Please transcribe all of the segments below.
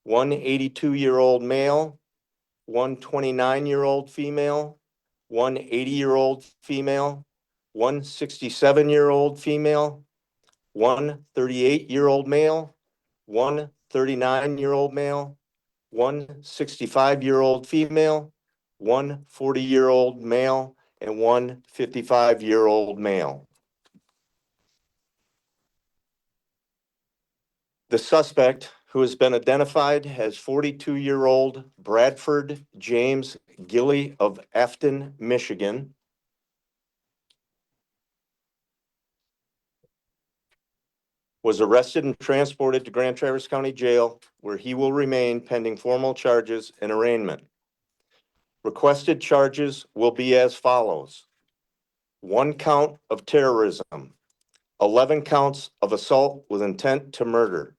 one 82-year-old male, one 29-year-old female, one 80-year-old female, one 67-year-old female, one 38-year-old male, one 39-year-old male, one 65-year-old female, one 40-year-old male, and one 55-year-old male. The suspect, who has been identified as 42-year-old Bradford James Gilly of Afton, Michigan, was arrested and transported to Grand Traverse County Jail, where he will remain pending formal charges and arraignment. Requested charges will be as follows: 1 count of terrorism, 11 counts of assault with intent to murder.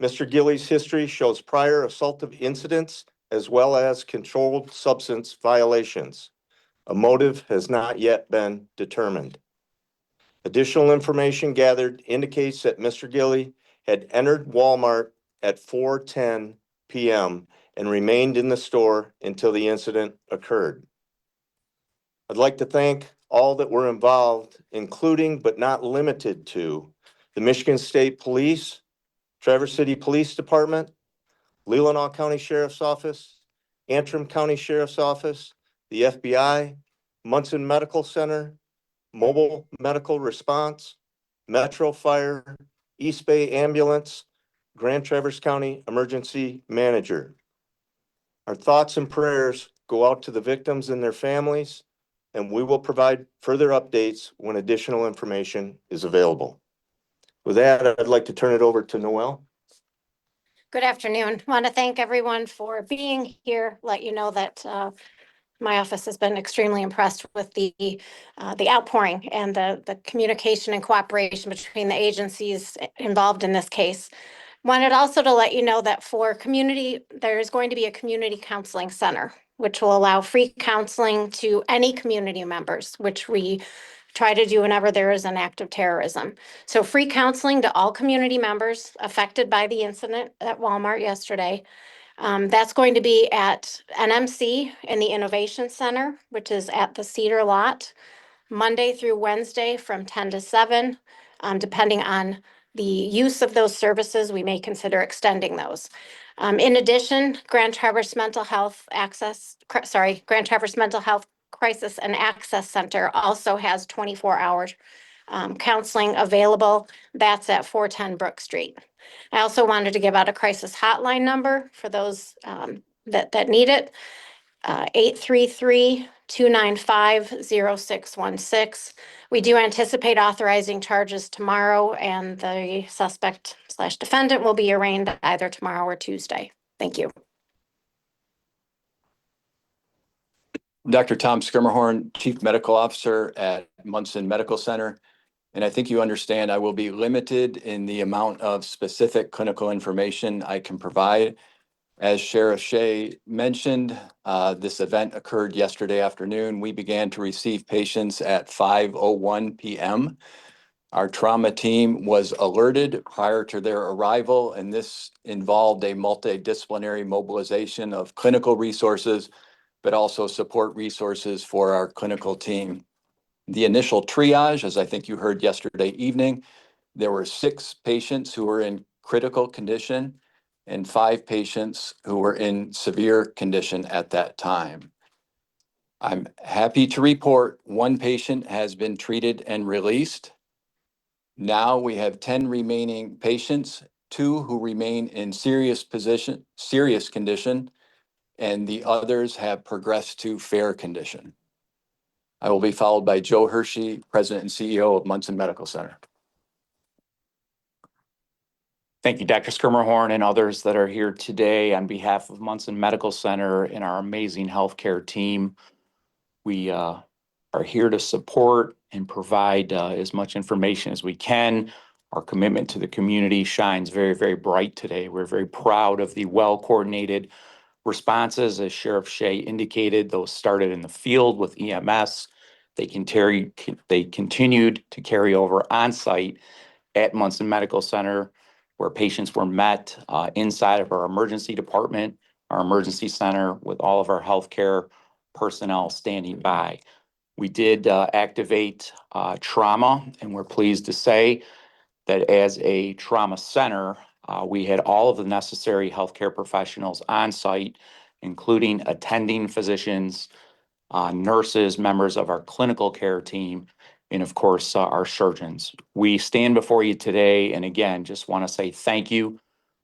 Mr. Gilly's history shows prior assaultive incidents as well as controlled substance violations. A motive has not yet been determined. Additional information gathered indicates that Mr. Gilly had entered Walmart at 4:10 p.m. and remained in the store until the incident occurred. I'd like to thank all that were involved, including but not limited to the Michigan State Police, Traverse City Police Department, Leelanau County Sheriff's Office, Antrim County Sheriff's Office, the FBI, Munson Medical Center, Mobile Medical Response, Metro Fire, East Bay Ambulance, Grand Traverse County Emergency Manager. Our thoughts and prayers go out to the victims and their families, and we will provide further updates when additional information is available. With that, I'd like to turn it over to Noelle. Good afternoon. I want to thank everyone for being here. Let you know that my office has been extremely impressed with the outpouring and the communication and cooperation between the agencies involved in this case. Wanted also to let you know that for community, there is going to be a community counseling center, which will allow free counseling to any community members, which we try to do whenever there is an act of terrorism. So free counseling to all community members affected by the incident at Walmart yesterday. That's going to be at NMC in the Innovation Center, which is at the Cedar Lot, Monday through Wednesday from 10 to 7. Depending on the use of those services, we may consider extending those. In addition, Grand Traverse Mental Health Crisis and Access Center also has 24-hour counseling available. That's at 410 Brook Street. I also wanted to give out a crisis hotline number for those that need it, 833-295-0616. We do anticipate authorizing charges tomorrow, and the suspect/defendant will be arraigned either tomorrow or Tuesday. Thank you. Dr. Tom Skirmerhorn, Chief Medical Officer at Munson Medical Center. And I think you understand I will be limited in the amount of specific clinical information I can provide. As Sheriff Shea mentioned, this event occurred yesterday afternoon. We began to receive patients at 5:01 p.m. Our trauma team was alerted prior to their arrival, and this involved a multidisciplinary mobilization of clinical resources, but also support resources for our clinical team. The initial triage, as I think you heard yesterday evening, there were 6 patients who were in critical condition and 5 patients who were in severe condition at that time. I'm happy to report 1 patient has been treated and released. Now we have 10 remaining patients, 2 who remain in serious condition, and the others have progressed to fair condition. I will be followed by Joe Hershey, President and CEO of Munson Medical Center. Thank you, Dr. Skirmerhorn and others that are here today on behalf of Munson Medical Center and our amazing healthcare team. We are here to support and provide as much information as we can. Our commitment to the community shines very, very bright today. We're very proud of the well-coordinated responses, as Sheriff Shea indicated. Those started in the field with EMS. They continued to carry over on site at Munson Medical Center where patients were met inside of our emergency department, our emergency center, with all of our healthcare personnel standing by. We did activate trauma, and we're pleased to say that as a trauma center, we had all of the necessary healthcare professionals on site, including attending physicians, nurses, members of our clinical care team, and of course, our surgeons. We stand before you today, and again, just want to say thank you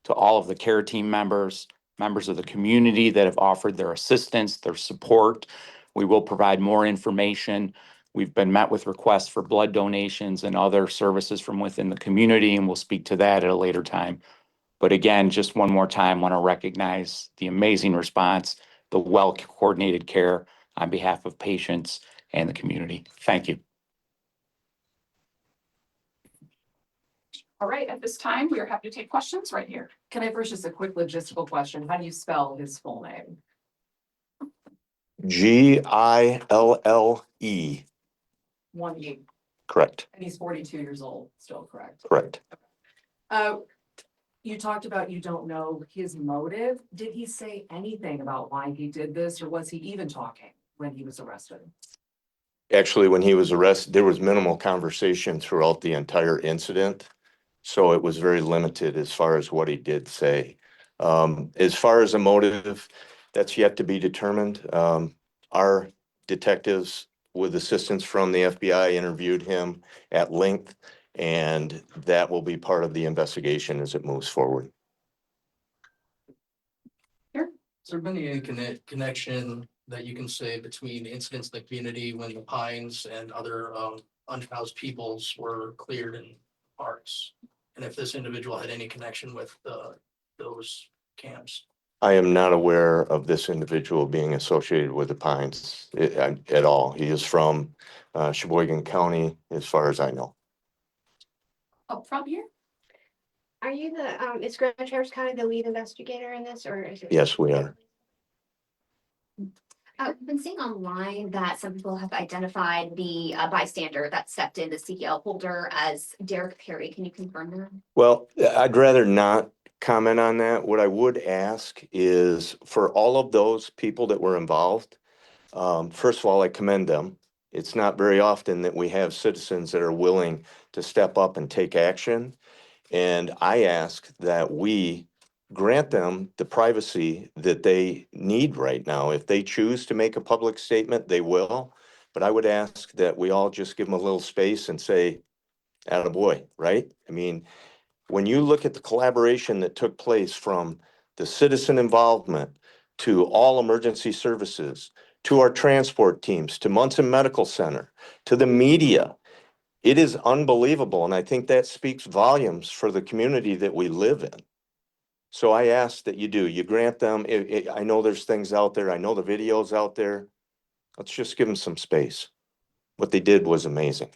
to all of the care team members, members of the community that have offered their assistance, their support. We will provide more information. We've been met with requests for blood donations and other services from within the community, and we'll speak to that at a later time. But again, just one more time, want to recognize the amazing response, the well-coordinated care on behalf of patients and the community. Thank you. All right, at this time, we are happy to take questions right here. Can I first just a quick logistical question? How do you spell his full name? Gille. One E, Correct, and he's 42 years old, still correct? correct. You talked about you don't know his motive. Did he say anything about why he did this, or was he even talking when he was arrested? Actually, when he was arrested, there was minimal conversation throughout the entire incident. So it was very limited as far as what he did say. As far as a motive, that's yet to be determined. Our detectives, with assistance from the FBI, interviewed him at length, and that will be part of the investigation as it moves forward. Has there been any connection that you can say between incidents in the community when the Pines and other unhoused peoples were cleared in parks? And if this individual had any connection with those camps? I am not aware of this individual being associated with the Pines at all. He is from Sheboygan County, as far as I know. Up front here. Are you is Grand Traverse County the lead investigator in this, or is it? Yes, we are. I've been seeing online that some people have identified the bystander that stepped in, the CDL holder, as Derek Perry. Can you confirm that? Well, I'd rather not comment on that. What I would ask is for all of those people that were involved, first of all, I commend them. It's not very often that we have citizens that are willing to step up and take action. And I ask that we grant them the privacy that they need right now. If they choose to make a public statement, they will. But I would ask that we all just give them a little space and say, attaboy, right? I mean, when you look at the collaboration that took place from the citizen involvement to all emergency services, to our transport teams, to Munson Medical Center, to the media, it is unbelievable. And I think that speaks volumes for the community that we live in. So I ask that you grant them. I know there's things out there. I know the videos out there. Let's just give them some space. What they did was amazing.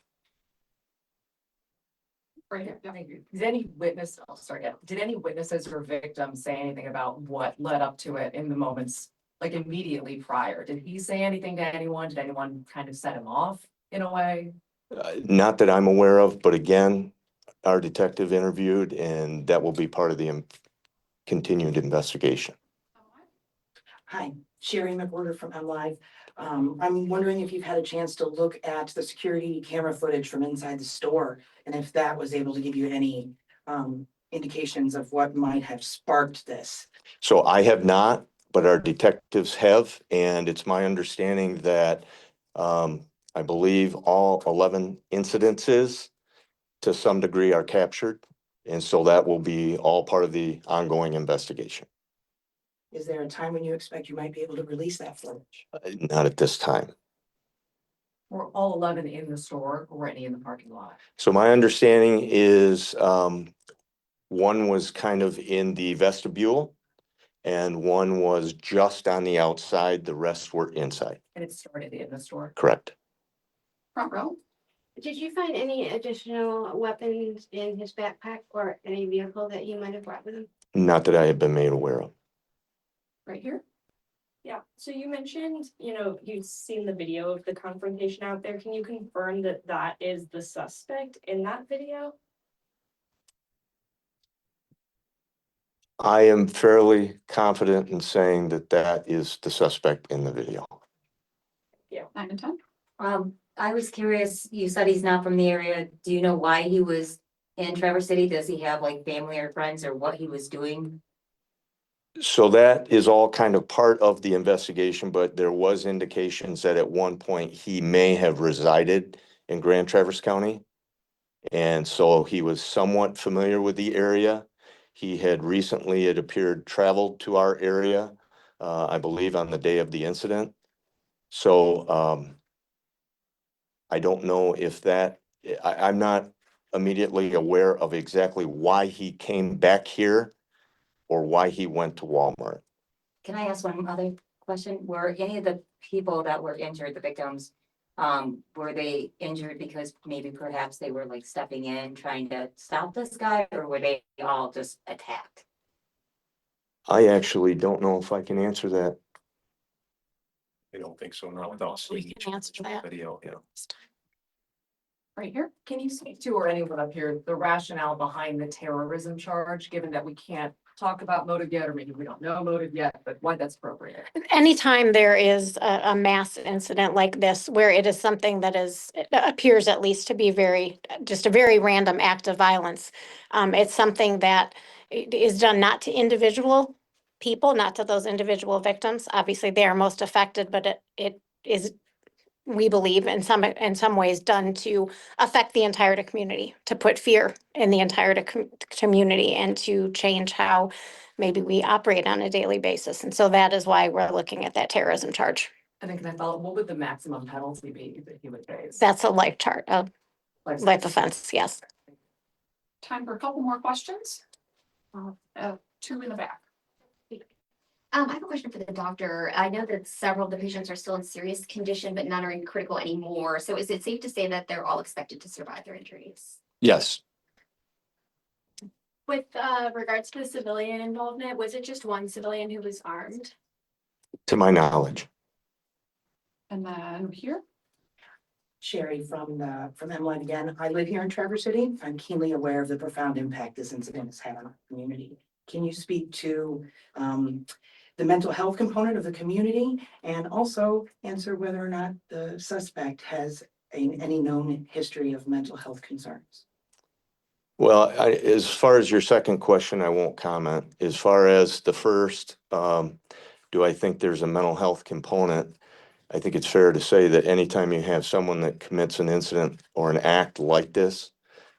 Right here. Did any witness, did any witnesses or victims say anything about what led up to it in the moments, like immediately prior? Did he say anything to anyone? Did anyone kind of set him off in a way? Not that I'm aware of, but again, our detective interviewed, and that will be part of the continued investigation. Hi, Sherry McWhorter from MLive. I'm wondering if you've had a chance to look at the security camera footage from inside the store and if that was able to give you any indications of what might have sparked this. So I have not, but our detectives have, and it's my understanding that I believe all 11 incidences to some degree are captured. And so that will be all part of the ongoing investigation. Is there a time when you expect you might be able to release that footage? Not at this time. Were all 11 in the store or any in the parking lot? So my understanding is one was kind of in the vestibule and one was just on the outside. The rest were inside. And it started in the store? Correct. Front row. Did you find any additional weapons in his backpack or any vehicle that he might have brought with him? Not that I have been made aware of. Right here. Yeah, so you mentioned, you've seen the video of the confrontation out there. Can you confirm that that is the suspect in that video? I am fairly confident in saying that that is the suspect in the video. 9 and 10. I was curious, you said he's not from the area. Do you know why he was in Traverse City? Does he have like family or friends or what he was doing? So that is all kind of part of the investigation, but there was indications that at one point he may have resided in Grand Traverse County. And so he was somewhat familiar with the area. He had recently, it appeared, traveled to our area, I believe on the day of the incident. So I don't know if that, I'm not immediately aware of exactly why he came back here or why he went to Walmart. Can I ask one other question? Were any of the people that were injured, the victims, were they injured because maybe perhaps they were like stepping in, trying to stop this guy, or were they all just attacked? I actually don't know if I can answer that. I don't think so, not without We can answer that. video, yeah. Right here. Can you speak to, or anyone up here, the rationale behind the terrorism charge, given that we can't talk about motive yet, or maybe we don't know motive yet, but why that's appropriate? Anytime there is a mass incident like this, where it is something that is, it appears at least to be just a very random act of violence. It's something that is done not to individual people, not to those individual victims. Obviously, they are most affected, but it is, we believe, in some ways done to affect the entire community, to put fear in the entire community and to change how maybe we operate on a daily basis. And so that is why we're looking at that terrorism charge. And then can I follow, what would the maximum penalty be that he would face? That's a life life offense, yes. Time for a couple more questions. 2 in the back. I have a question for the doctor. I know that several of the patients are still in serious condition, but none are in critical anymore. So is it safe to say that they're all expected to survive their injuries? Yes, With regards to the civilian involvement, was it just one civilian who was armed? To my knowledge. And then here. Sherry from MLive again. I live here in Traverse City. I'm keenly aware of the profound impact this incident has had on our community. Can you speak to the mental health component of the community and also answer whether or not the suspect has any known history of mental health concerns? Well, as far as your second question, I won't comment. As far as the first, do I think there's a mental health component? I think it's fair to say that anytime you have someone that commits an incident or an act like this,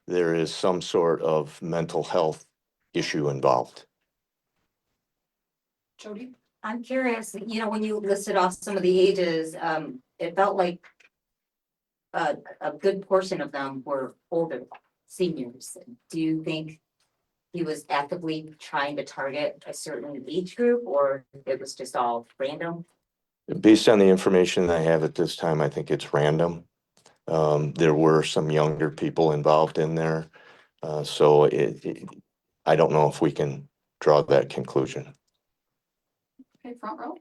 there is some sort of mental health issue involved. Jody. I'm curious, you know, when you listed off some of the ages, it felt like a good portion of them were older seniors. Do you think he was actively trying to target a certain age group, or it was just all random? Based on the information I have at this time, I think it's random. There were some younger people involved in there. So I don't know if we can draw that conclusion. Okay, front row.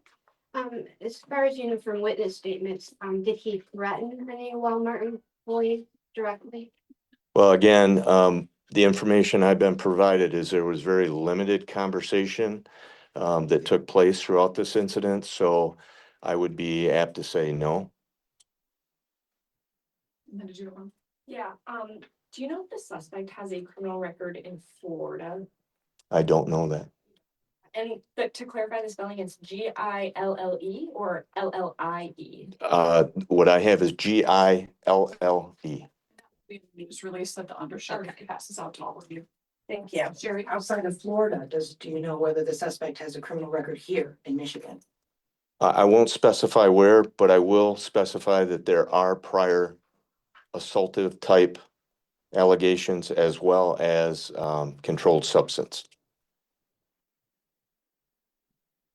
As far as you know from witness statements, did he threaten any Walmart employees directly? Well, again, the information I've been provided is there was very limited conversation that took place throughout this incident. So I would be apt to say no. And then did you have one? Yeah, do you know if the suspect has a criminal record in Florida? I don't know that. And but to clarify the spelling, it's Gille or LLIE? What I have is Gille. We just released that the undersheriff passes out to all of you. Thank you. Sherry. Outside of Florida, do you know whether the suspect has a criminal record here in Michigan? I won't specify where, but I will specify that there are prior assaultive type allegations as well as controlled substance.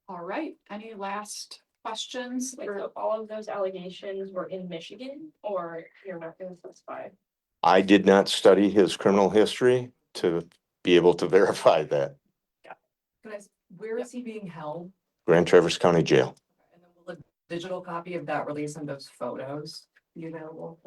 All right, any last questions? Wait, so all of those allegations were in Michigan, or you're not gonna specify? I did not study his criminal history to be able to verify that. Guys, where is he being held? Grand Traverse County Jail. And then will a digital copy of that release and those photos be available?